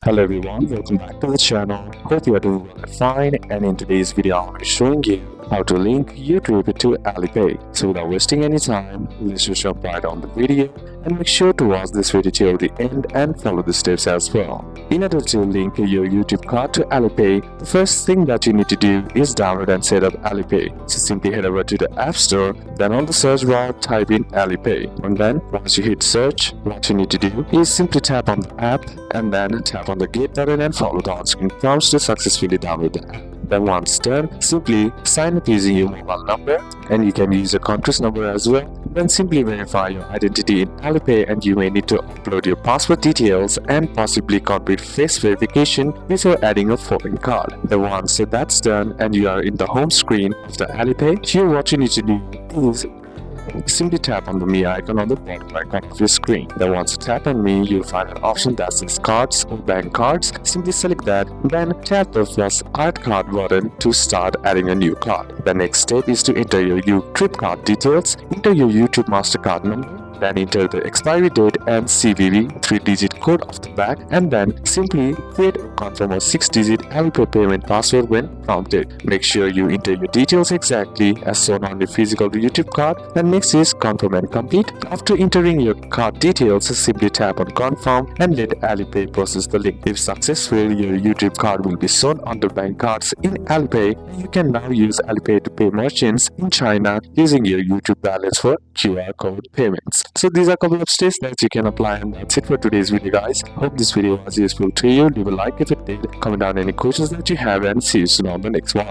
Hello everyone, welcome back to the channel. Hope you are doing well and fine, and in today's video I'll be showing you how to link YouTrip to Alipay. So without wasting any time, let's just jump right on the video and make sure to watch this video till the end and follow the steps as well. In order to link your YouTrip card to Alipay, the first thing that you need to do is download and set up Alipay. So simply head over to the App Store, then on the search bar type in Alipay, and then once you hit search, what you need to do is simply tap on the app and then tap on the get button and follow the on-screen prompts to successfully download the app. Then once done, simply sign up using your mobile number, and you can use your contract number as well. Then simply verify your identity in Alipay, and you may need to upload your passport details and possibly complete face verification before adding a foreign card. Then once that's done and you are in the home screen of the Alipay, here what you need to do is simply tap on the Me icon on the bottom right corner of your screen. Then once you tap on Me, you'll find an option that says Cards or Bank Cards. Simply select that, then tap the plus Add Card button to start adding a new card. The next step is to enter your YouTrip card details, enter your YouTrip MasterCard number, then enter the expiry date and CVV 3-digit code of the back, and then simply create or confirm a 6-digit Alipay payment password when prompted. Make sure you enter your details exactly as shown on the physical YouTrip card, and next is confirm and complete. After entering your card details, simply tap on confirm and let Alipay process the link. If successful, your YouTrip card will be shown on the bank cards in Alipay, and you can now use Alipay to pay merchants in China using your YouTrip balance for QR code payments. So these are a couple of steps that you can apply, and that's it for today's video, guys. Hope this video was useful to you. Leave a like if it did, comment down any questions that you have, and see you soon on the next one.